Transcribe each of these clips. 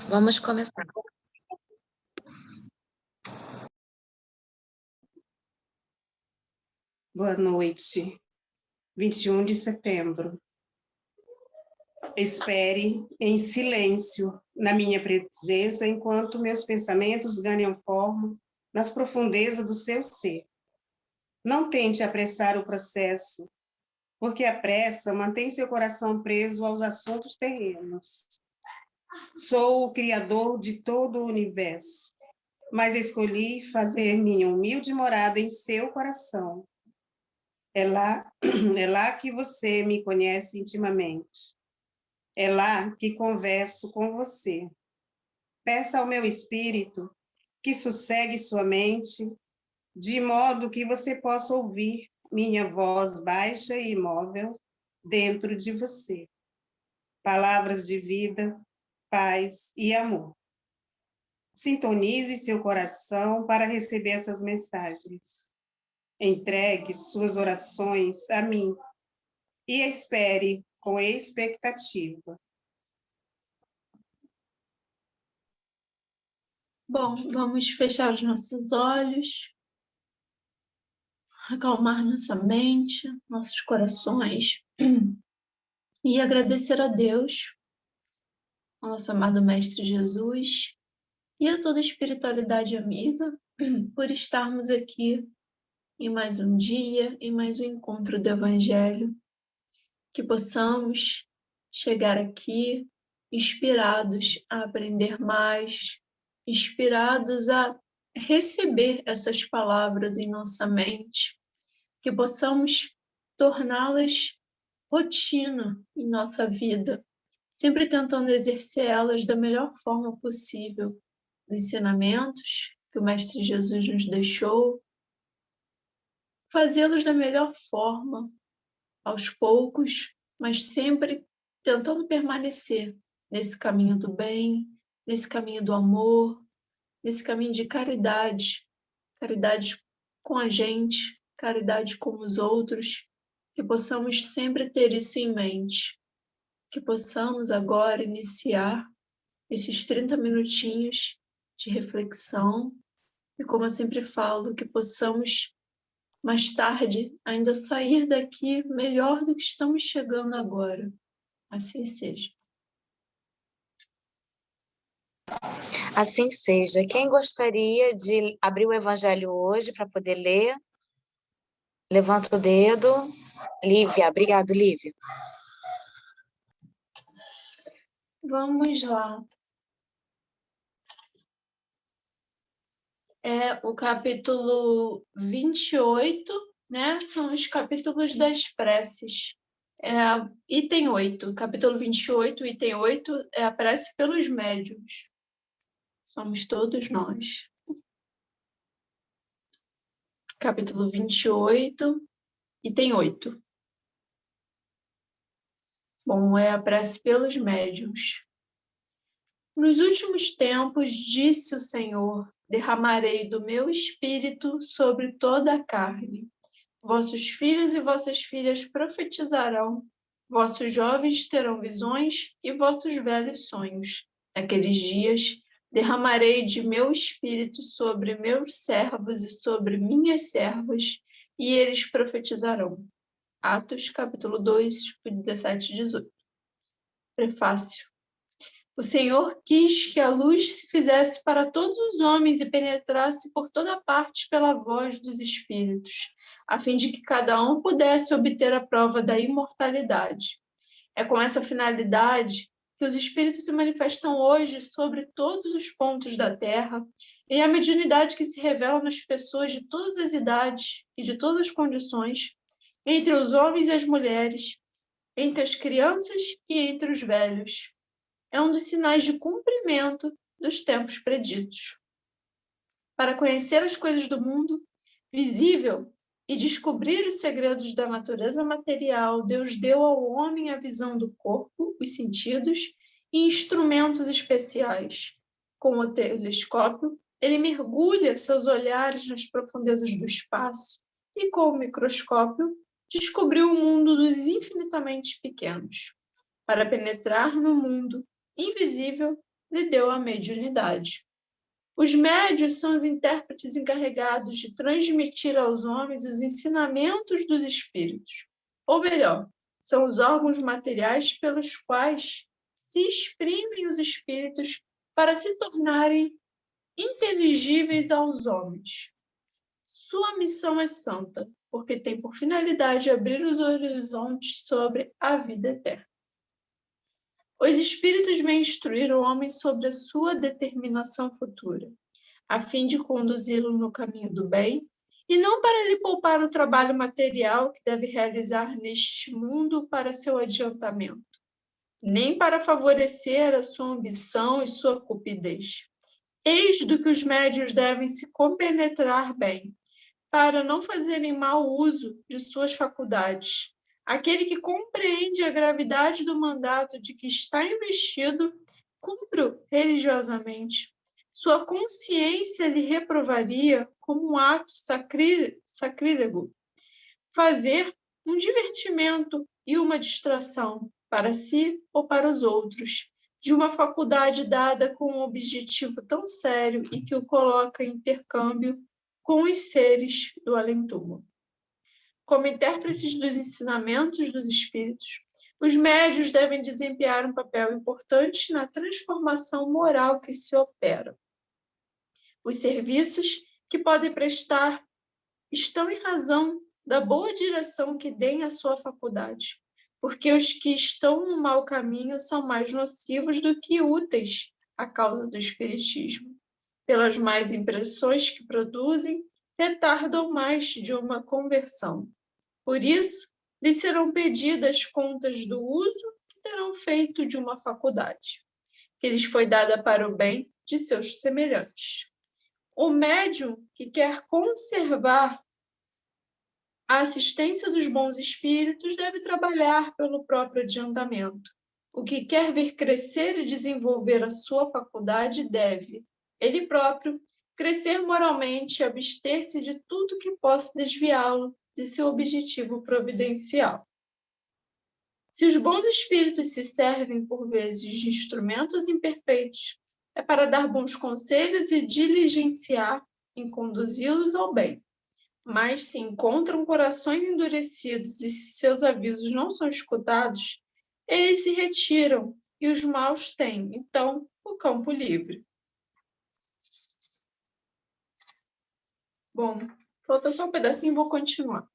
Vamos começar. Boa noite, 21 de setembro. Espere em silêncio na minha presença enquanto meus pensamentos ganham forma nas profundezas do seu ser. Não tente apressar o processo, porque a pressa mantém seu coração preso aos assuntos terrenos. Sou o Criador de todo o universo, mas escolhi fazer minha humilde morada em seu coração. É lá que você me conhece intimamente. É lá que converso com você. Peça ao meu espírito que sossegue sua mente, de modo que você possa ouvir minha voz baixa e imóvel dentro de você. Palavras de vida, paz e amor. Sintonize seu coração para receber essas mensagens. Entregue suas orações a mim e espere com expectativa. Bom, vamos fechar os nossos olhos, acalmar nossa mente, nossos corações e agradecer a Deus, ao nosso amado Mestre Jesus e a toda a espiritualidade amiga por estarmos aqui em mais um dia, em mais um encontro do Evangelho, que possamos chegar aqui inspirados a aprender mais, inspirados a receber essas palavras em nossa mente, que possamos torná-las rotina em nossa vida, sempre tentando exercer elas da melhor forma possível, os ensinamentos que o Mestre Jesus nos deixou, fazê-los da melhor forma, aos poucos, mas sempre tentando permanecer nesse caminho do bem, nesse caminho do amor, nesse caminho de caridade, caridade com a gente, caridade com os outros, que possamos sempre ter isso em mente, que possamos agora iniciar esses 30 minutinhos de reflexão e, como eu sempre falo, que possamos mais tarde ainda sair daqui melhor do que estamos chegando agora. Assim seja. Assim seja. Quem gostaria de abrir o Evangelho hoje para poder ler? Levanta o dedo. Lívia, obrigado, Lívia. Vamos lá. É o capítulo 28, né? São os capítulos das preces. Item 8, capítulo 28, item 8, é a prece pelos médiuns. Somos todos nós. Capítulo 28, item 8. Bom, é a prece pelos médiuns. Nos últimos tempos, disse o Senhor, derramarei do meu espírito sobre toda a carne. Vossos filhos e vossas filhas profetizarão, vossos jovens terão visões e vossos velhos sonhos. Naqueles dias, derramarei de meu espírito sobre meus servos e sobre minhas servas, e eles profetizarão. Atos, capítulo 2, 17 e 18. Prefácio. O Senhor quis que a luz se fizesse para todos os homens e penetrasse por toda parte pela voz dos Espíritos, a fim de que cada um pudesse obter a prova da imortalidade. É com essa finalidade que os Espíritos se manifestam hoje sobre todos os pontos da Terra e a mediunidade que se revela nas pessoas de todas as idades e de todas as condições, entre os homens e as mulheres, entre as crianças e entre os velhos. É um dos sinais de cumprimento dos tempos preditos. Para conhecer as coisas do mundo visível e descobrir os segredos da natureza material, Deus deu ao homem a visão do corpo, os sentidos e instrumentos especiais. Com o telescópio, ele mergulha seus olhares nas profundezas do espaço e, com o microscópio, descobriu o mundo dos infinitamente pequenos. Para penetrar no mundo invisível, lhe deu a mediunidade. Os médiuns são os intérpretes encarregados de transmitir aos homens os ensinamentos dos espíritos. Ou melhor, são os órgãos materiais pelos quais se exprimem os espíritos para se tornarem inteligíveis aos homens. Sua missão é santa, porque tem por finalidade abrir os horizontes sobre a vida eterna. Os espíritos vêm instruir o homem sobre a sua determinação futura, a fim de conduzi-lo no caminho do bem, e não para lhe poupar o trabalho material que deve realizar neste mundo para seu adiantamento, nem para favorecer a sua ambição e sua cupidez. Eis do que os médiuns devem se compenetrar bem, para não fazerem mau uso de suas faculdades. Aquele que compreende a gravidade do mandato de que está investido, cumpre-o religiosamente. Sua consciência lhe reprovaria como um ato sacrílego fazer um divertimento e uma distração para si ou para os outros, de uma faculdade dada com um objetivo tão sério e que o coloca em intercâmbio com os seres do além-túmulo. Como intérpretes dos ensinamentos dos espíritos, os médiuns devem desempenhar um papel importante na transformação moral que se opera. Os serviços que podem prestar estão em razão da boa direção que deem à sua faculdade, porque os que estão no mau caminho são mais nocivos do que úteis à causa do espiritismo. Pelas más impressões que produzem, retardam mais de uma conversão. Por isso, lhes serão pedidas contas do uso que terão feito de uma faculdade, que lhes foi dada para o bem de seus semelhantes. O médium que quer conservar a assistência dos bons espíritos deve trabalhar pelo próprio adiantamento. O que quer ver crescer e desenvolver a sua faculdade deve, ele próprio, crescer moralmente e abster-se de tudo que possa desviá-lo de seu objetivo providencial. Se os bons espíritos se servem, por vezes, de instrumentos imperfeitos, é para dar bons conselhos e diligenciar em conduzi-los ao bem. Mas se encontram corações endurecidos e se seus avisos não são escutados, eles se retiram e os maus têm, então, o campo livre. Bom, falta só um pedacinho e vou continuar.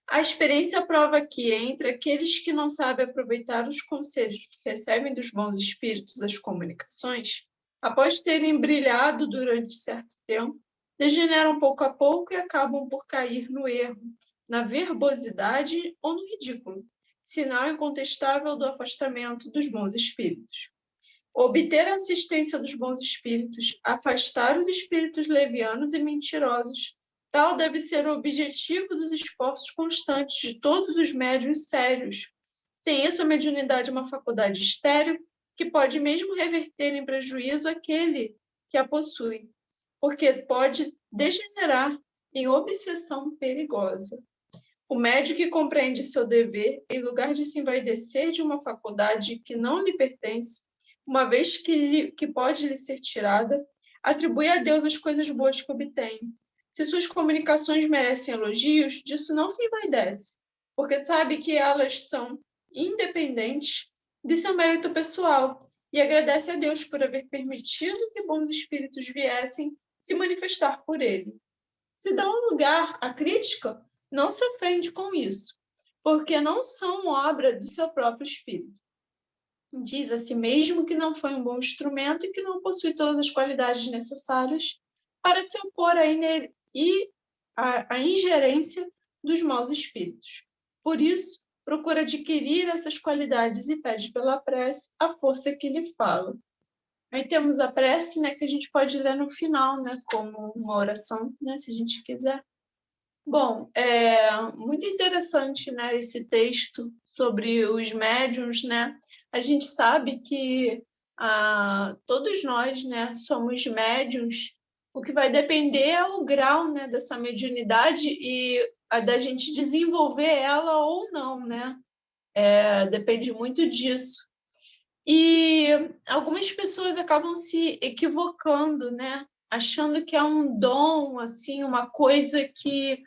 A experiência prova que, entre aqueles que não sabem aproveitar os conselhos que recebem dos bons espíritos as comunicações, após terem brilhado durante certo tempo, degeneram pouco a pouco e acabam por cair no erro, na verbosidade ou no ridículo, sinal incontestável do afastamento dos bons espíritos. Obter a assistência dos bons espíritos, afastar os espíritos levianos e mentirosos, tal deve ser o objetivo dos esforços constantes de todos os médiuns sérios. Sem isso, a mediunidade é uma faculdade estéril que pode mesmo reverter em prejuízo aquele que a possui, porque pode degenerar em obsessão perigosa. O médium que compreende seu dever, em lugar de se envaidecer de uma faculdade que não lhe pertence, uma vez que pode lhe ser tirada, atribui a Deus as coisas boas que obtém. Se suas comunicações merecem elogios, disso não se envaidece, porque sabe que elas são independentes de seu mérito pessoal e agradece a Deus por haver permitido que bons espíritos viessem se manifestar por ele. Se dá um lugar à crítica, não se ofende com isso, porque não são obra do seu próprio espírito. Diz a si mesmo que não foi um bom instrumento e que não possui todas as qualidades necessárias para se opor à ingerência dos maus espíritos. Por isso, procura adquirir essas qualidades e pede pela prece a força que lhe fala. Aí temos a prece, né, que a gente pode ler no final, né, como uma oração, né, se a gente quiser. Bom, é muito interessante, né, esse texto sobre os médiuns, né? A gente sabe que todos nós, né, somos médiuns. O que vai depender é o grau, né, dessa mediunidade e da gente desenvolver ela ou não, né? Depende muito disso. E algumas pessoas acabam se equivocando, né? Achando que é um dom, assim, uma coisa que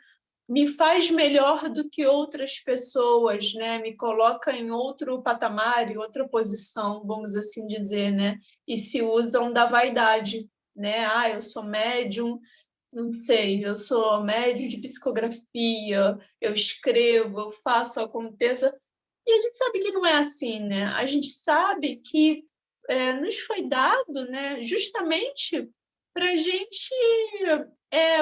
me faz melhor do que outras pessoas, né? Me coloca em outro patamar, em outra posição, vamos assim dizer, né? E se usam da vaidade, né? Ah, eu sou médium, não sei, eu sou médium de psicografia, eu escrevo, eu faço, aconteça. E a gente sabe que não é assim, né? A gente sabe que nos foi dado, né, justamente para a gente,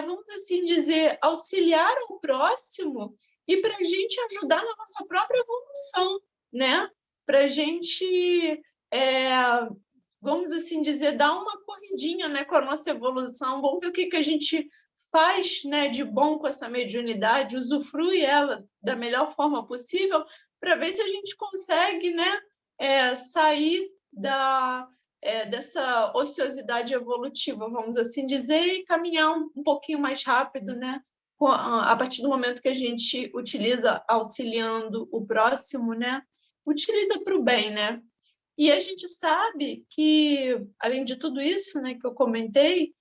vamos assim dizer, auxiliar o próximo e para a gente ajudar na nossa própria evolução, né? Para a gente, é, vamos assim dizer, dar uma corridinha, né, com a nossa evolução. Vamos ver o que que a gente faz, né, de bom com essa mediunidade, usufrui ela da melhor forma possível, para ver se a gente consegue, né, sair dessa ociosidade evolutiva, vamos assim dizer, e caminhar um pouquinho mais rápido, né, a partir do momento que a gente utiliza auxiliando o próximo, né, utiliza para o bem, né? E a gente sabe que, além de tudo isso, né, que eu comentei,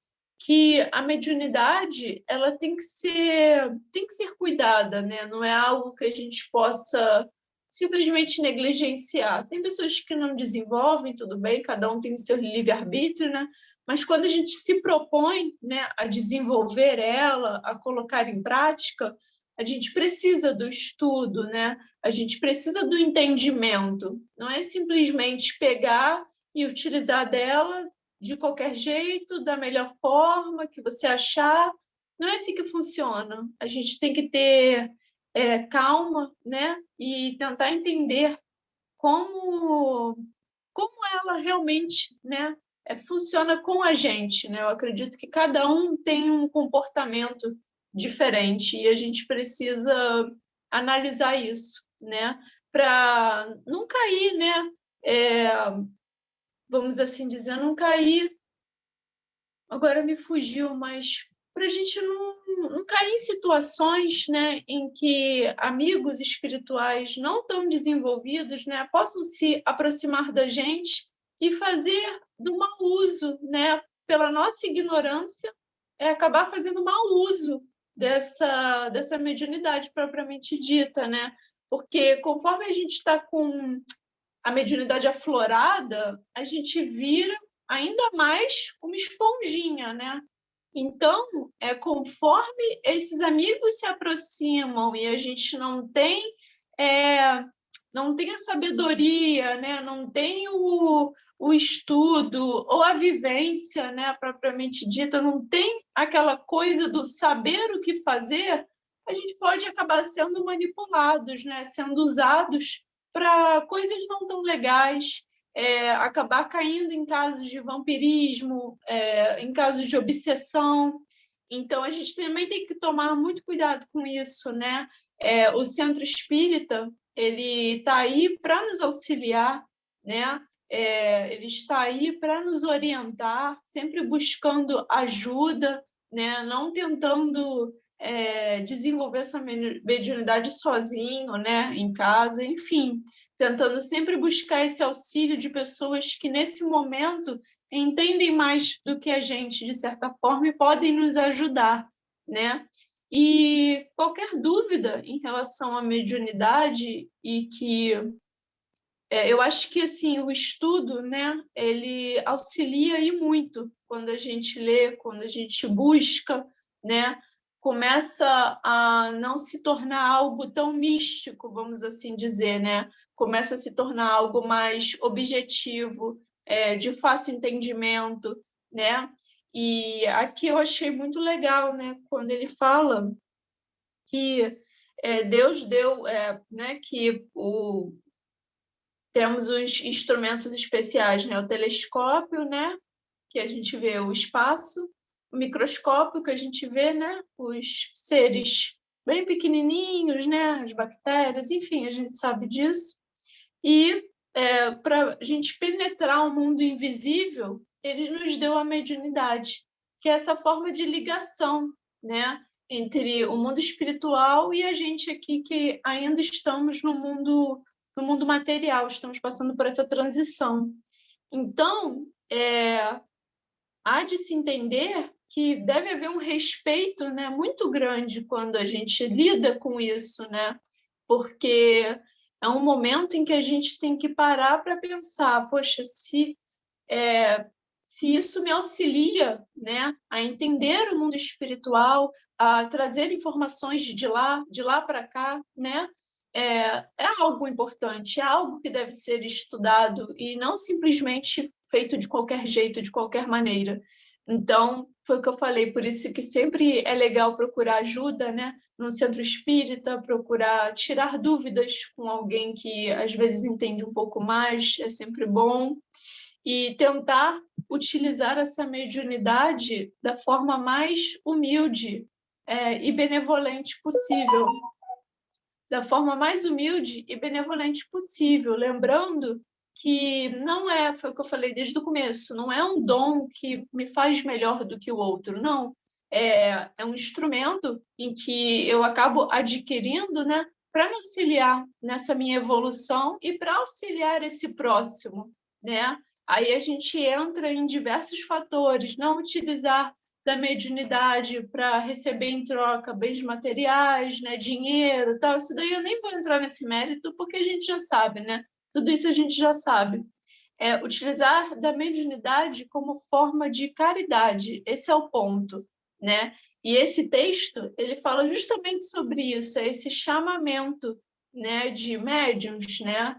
que a mediunidade ela tem que ser cuidada, né? Não é algo que a gente possa simplesmente negligenciar. Tem pessoas que não desenvolvem, tudo bem, cada um tem o seu livre-arbítrio, né? Mas quando a gente se propõe, né, a desenvolver ela, a colocar em prática, a gente precisa do estudo, né? A gente precisa do entendimento. Não é simplesmente pegar e utilizar dela de qualquer jeito, da melhor forma que você achar. Não é assim que funciona. A gente tem que ter calma, né? E tentar entender como, como ela realmente, né, funciona com a gente, né? Eu acredito que cada um tem um comportamento diferente e a gente precisa analisar isso, né? Para não cair, né? É, vamos assim dizer, não cair. Agora me fugiu, mas para a gente não cair em situações, né, em que amigos espirituais não tão desenvolvidos, né, possam se aproximar da gente e fazer do mau uso, né, pela nossa ignorância, acabar fazendo mau uso dessa mediunidade propriamente dita, né? Porque conforme a gente está com a mediunidade aflorada, a gente vira ainda mais uma esponjinha, né? Então, conforme esses amigos se aproximam e a gente não tem a sabedoria, né? Não tem o estudo ou a vivência, né? Propriamente dita, não tem aquela coisa do saber o que fazer, a gente pode acabar sendo manipulados, né? Sendo usados para coisas não tão legais, acabar caindo em casos de vampirismo, em casos de obsessão. Então, a gente também tem que tomar muito cuidado com isso, né? O centro espírita, ele está aí para nos auxiliar, né? Ele está aí para nos orientar, sempre buscando ajuda, né? Não tentando desenvolver essa mediunidade sozinho, né? Em casa, enfim, tentando sempre buscar esse auxílio de pessoas que, nesse momento, entendem mais do que a gente, de certa forma, e podem nos ajudar, né? E qualquer dúvida em relação à mediunidade e que eu acho que assim o estudo, né, ele auxilia e muito quando a gente lê, quando a gente busca, né, começa a não se tornar algo tão místico, vamos assim dizer, né? Começa a se tornar algo mais objetivo, de fácil entendimento, né? E aqui eu achei muito legal, né, quando ele fala que Deus deu, né, que temos os instrumentos especiais, né, o telescópio, né, que a gente vê o espaço, o microscópio que a gente vê, né, os seres bem pequenininhos, né, as bactérias, enfim, a gente sabe disso. E para a gente penetrar o mundo invisível, ele nos deu a mediunidade, que é essa forma de ligação, né, entre o mundo espiritual e a gente aqui que ainda estamos no mundo no mundo material, estamos passando por essa transição. Então, há de se entender que deve haver um respeito, né, muito grande quando a gente lida com isso, né? Porque é um momento em que a gente tem que parar para pensar, poxa, se isso me auxilia, né, a entender o mundo espiritual, a trazer informações de lá para cá, né? É algo importante, é algo que deve ser estudado e não simplesmente feito de qualquer jeito, de qualquer maneira. Então, foi o que eu falei, por isso que sempre é legal procurar ajuda, né? No centro espírita, procurar tirar dúvidas com alguém que às vezes entende um pouco mais, é sempre bom. E tentar utilizar essa mediunidade da forma mais humilde e benevolente possível. Da forma mais humilde e benevolente possível, lembrando que não foi o que eu falei desde o começo, não é um dom que me faz melhor do que o outro, não. É um instrumento em que eu acabo adquirindo, né, para me auxiliar nessa minha evolução e para auxiliar esse próximo, né? Aí a gente entra em diversos fatores, não utilizar da mediunidade para receber em troca bens materiais, né, dinheiro, tal. Isso daí eu nem vou entrar nesse mérito porque a gente já sabe, né? Tudo isso a gente já sabe. Utilizar da mediunidade como forma de caridade, esse é o ponto, né? E esse texto, ele fala justamente sobre isso, esse chamamento, né, de médiuns, né?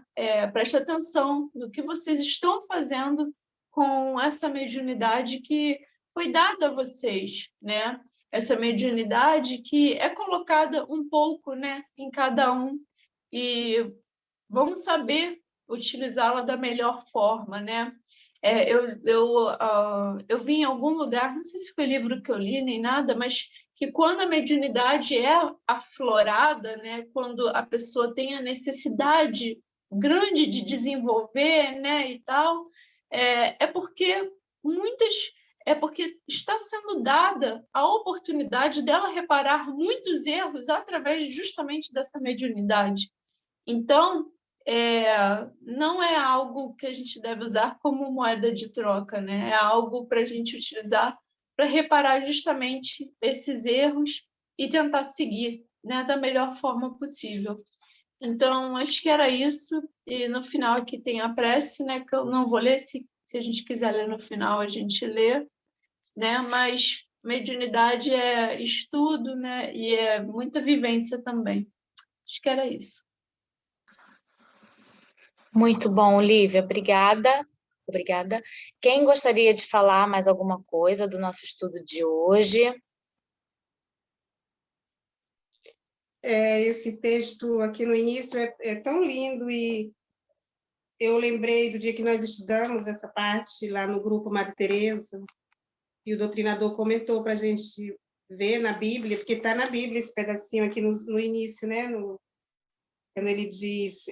Presta atenção no que vocês estão fazendo com essa mediunidade que foi dada a vocês, né? Essa mediunidade que é colocada um pouco, né, em cada um, e vamos saber utilizá-la da melhor forma, né? Eu vi em algum lugar, não sei se foi livro que eu li nem nada, mas que quando a mediunidade é aflorada, né, quando a pessoa tem a necessidade grande de desenvolver, né, e tal, porque está sendo dada a oportunidade dela reparar muitos erros através justamente dessa mediunidade. Então, não é algo que a gente deve usar como moeda de troca, né? É algo para a gente utilizar para reparar justamente esses erros e tentar seguir, né, da melhor forma possível. Então, acho que era isso. E no final aqui tem a prece, né, que eu não vou ler, se a gente quiser ler no final, a gente lê, né? Mas mediunidade é estudo, né? E é muita vivência também. Acho que era isso. Muito bom, Lívia. Obrigada. Obrigada. Quem gostaria de falar mais alguma coisa do nosso estudo de hoje? Esse texto aqui no início é tão lindo e eu lembrei do dia que nós estudamos essa parte lá no grupo Madre Teresa e o doutrinador comentou para a gente ver na Bíblia, porque está na Bíblia esse pedacinho aqui no início, né? Quando ele diz,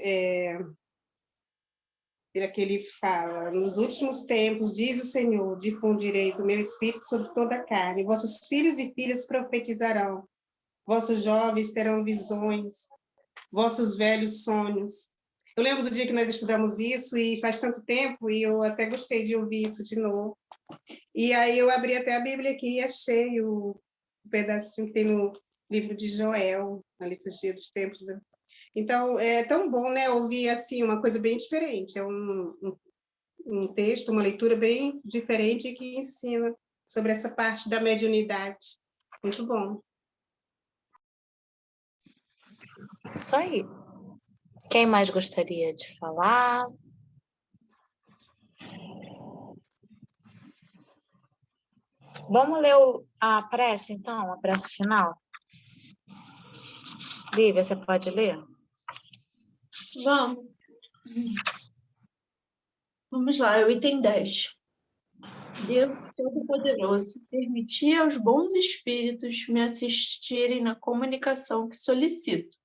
que ele fala, nos últimos tempos, diz o Senhor, difundirei do meu espírito sobre toda a carne, vossos filhos e filhas profetizarão, vossos jovens terão visões, vossos velhos sonhos. Eu lembro do dia que nós estudamos isso, e faz tanto tempo, e eu até gostei de ouvir isso de novo. E aí eu abri até a Bíblia aqui e achei o pedacinho que tem no livro de Joel, na liturgia dos tempos. Então, é tão bom, né, ouvir assim uma coisa bem diferente. É um texto, uma leitura bem diferente que ensina sobre essa parte da mediunidade. Muito bom. Isso aí. Quem mais gostaria de falar? Vamos ler a prece, então, a prece final? Lívia, você pode ler? Vamos. Vamos lá, é o item 10. Deus Todo-Poderoso, permiti aos bons espíritos me assistirem na comunicação que solicito.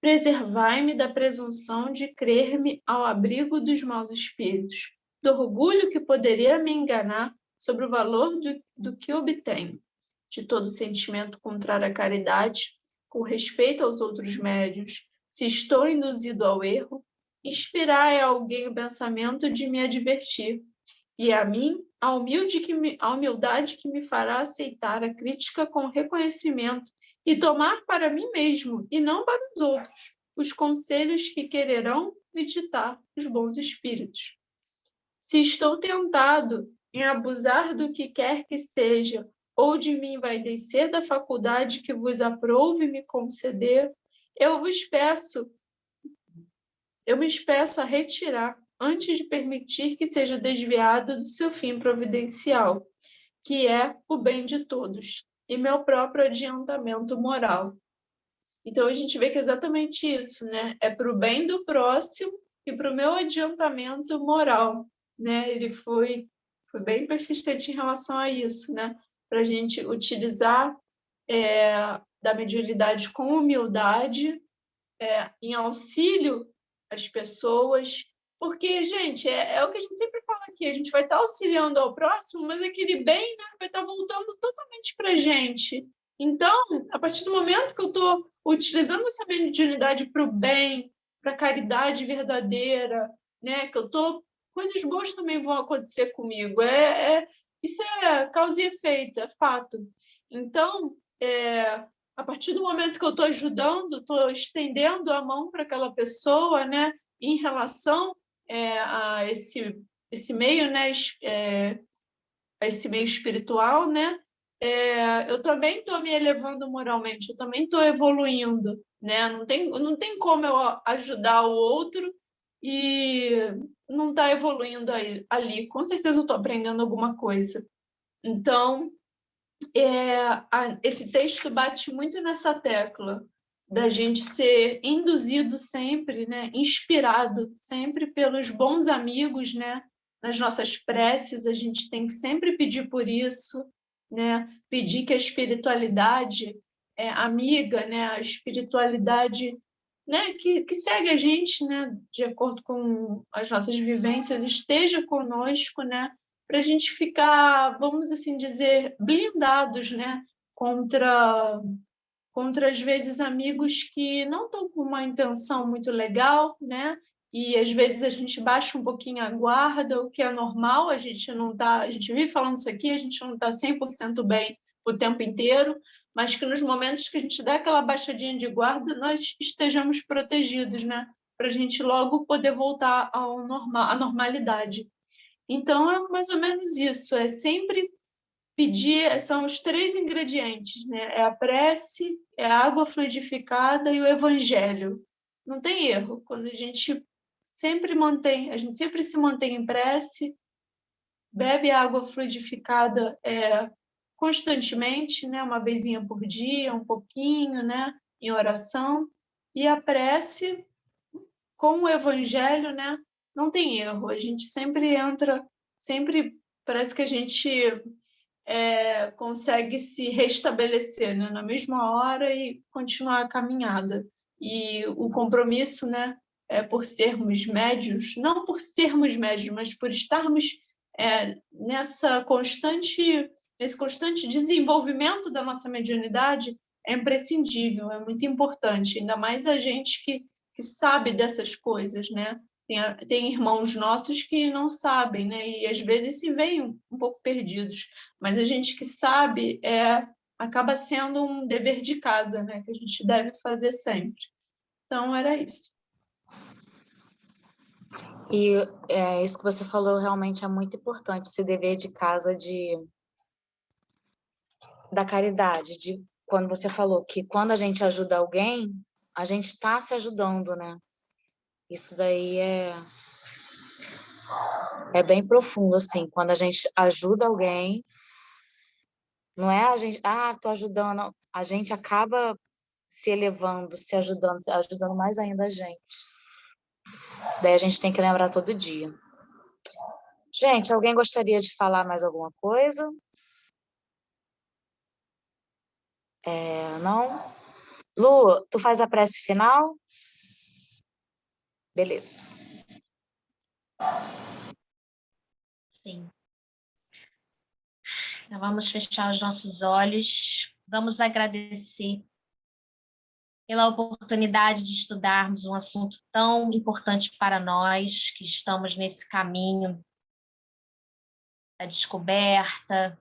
Preservai-me da presunção de crer-me ao abrigo dos maus espíritos, do orgulho que poderia me enganar sobre o valor do que obtenho, de todo sentimento contrário à caridade, com respeito aos outros médiuns, se estou induzido ao erro, inspirar a alguém o pensamento de me advertir, e a mim a humildade que me fará aceitar a crítica com reconhecimento e tomar para mim mesmo, e não para os outros, os conselhos que quererão me ditar os bons espíritos. Se estou tentado em abusar do que quer que seja, ou de me envaidecer da faculdade que vos aprouve me conceder, eu me peço a retirar, antes de permitir que seja desviado do seu fim providencial, que é o bem de todos, e meu próprio adiantamento moral. Então, a gente vê que é exatamente isso, né? É para o bem do próximo e para o meu adiantamento moral, né? Ele foi bem persistente em relação a isso, né? Para a gente utilizar da mediunidade com humildade, em auxílio às pessoas, porque, gente, é o que a gente sempre fala aqui, a gente vai estar auxiliando ao próximo, mas aquele bem, né, vai estar voltando totalmente para a gente. Então, a partir do momento que eu estou utilizando essa mediunidade para o bem, para a caridade verdadeira, né, que eu estou... Coisas boas também vão acontecer comigo. Isso é causa e efeito, é fato. Então, a partir do momento que eu estou ajudando, estou estendendo a mão para aquela pessoa, né, em relação a esse meio, né, a esse meio espiritual, né, eu também estou me elevando moralmente, eu também estou evoluindo, né, não tem como eu ajudar o outro e não estar evoluindo ali. Com certeza eu estou aprendendo alguma coisa. Então, esse texto bate muito nessa tecla da gente ser induzido sempre, né, inspirado sempre pelos bons amigos, né, nas nossas preces. A gente tem que sempre pedir por isso, né, pedir que a espiritualidade amiga, né, a espiritualidade, né, que segue a gente, né, de acordo com as nossas vivências, esteja conosco, né, para a gente ficar, vamos assim dizer, blindados, né, contra às vezes amigos que não estão com uma intenção muito legal, né? E às vezes a gente baixa um pouquinho a guarda, o que é normal, a gente vive falando isso aqui, a gente não está 100% bem o tempo inteiro, mas que nos momentos que a gente dá aquela baixadinha de guarda, nós estejamos protegidos, né? Para a gente logo poder voltar à normalidade. Então, é mais ou menos isso, é sempre pedir, são os 3 ingredientes, né? É a prece, é a água fluidificada e o evangelho. Não tem erro, quando a gente a gente sempre se mantém em prece, bebe água fluidificada constantemente, né? Uma vezinha por dia, um pouquinho, né? Em oração, e a prece com o evangelho, né? Não tem erro, a gente sempre entra, sempre parece que a gente consegue se restabelecer, né, na mesma hora e continuar a caminhada. E o compromisso, né, por sermos médios, não por sermos médios, mas por estarmos nesse constante desenvolvimento da nossa mediunidade, é imprescindível, é muito importante, ainda mais a gente que sabe dessas coisas, né? Tem irmãos nossos que não sabem, né? E às vezes se veem um pouco perdidos, mas a gente que sabe acaba sendo um dever de casa, né? Que a gente deve fazer sempre. Então, era isso. E isso que você falou realmente é muito importante, esse dever de casa da caridade, de quando você falou que quando a gente ajuda alguém, a gente está se ajudando, né? Isso daí é bem profundo, assim, quando a gente ajuda alguém, não é a gente, tô ajudando, a gente acaba se elevando, se ajudando mais ainda a gente. Isso daí a gente tem que lembrar todo dia. Gente, alguém gostaria de falar mais alguma coisa? Não? Lu, tu faz a prece final? Beleza. Sim. Então, vamos fechar os nossos olhos. Vamos agradecer pela oportunidade de estudarmos um assunto tão importante para nós, que estamos nesse caminho da descoberta,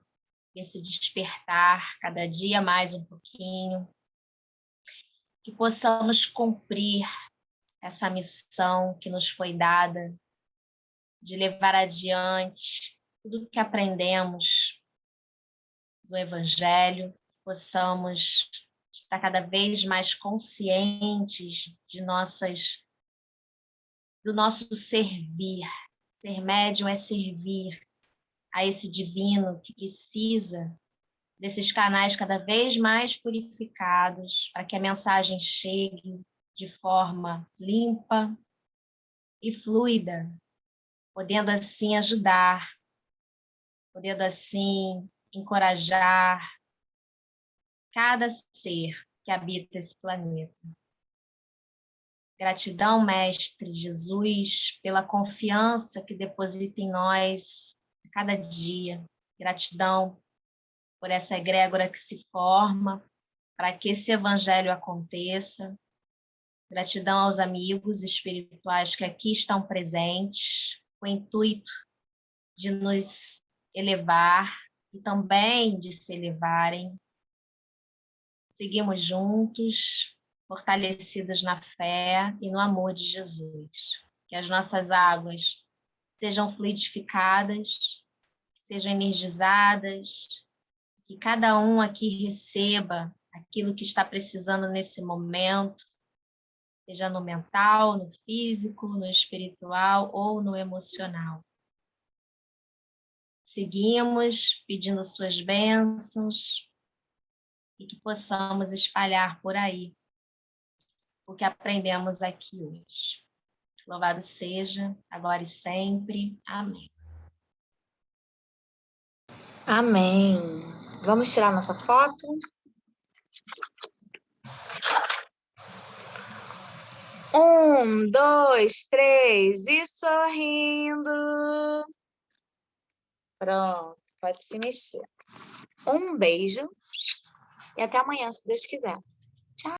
desse despertar cada dia mais um pouquinho, que possamos cumprir essa missão que nos foi dada, de levar adiante tudo o que aprendemos do Evangelho, possamos estar cada vez mais conscientes do nosso servir. Ser médium é servir a esse divino que precisa desses canais cada vez mais purificados para que a mensagem chegue de forma limpa e fluida, podendo assim ajudar, podendo assim encorajar cada ser que habita esse planeta. Gratidão, Mestre Jesus, pela confiança que deposita em nós a cada dia. Gratidão por essa egrégora que se forma para que esse evangelho aconteça. Gratidão aos amigos espirituais que aqui estão presentes, com o intuito de nos elevar e também de se elevarem. Seguimos juntos, fortalecidos na fé e no amor de Jesus. Que as nossas águas sejam fluidificadas, sejam energizadas, que cada um aqui receba aquilo que está precisando nesse momento, seja no mental, no físico, no espiritual ou no emocional. Seguimos pedindo suas bênçãos e que possamos espalhar por aí o que aprendemos aqui hoje. Louvado seja, agora e sempre. Amém. Amém. Vamos tirar nossa foto? Um, dois, três, e sorrindo. Pronto, pode se mexer. Um beijo e até amanhã, se Deus quiser.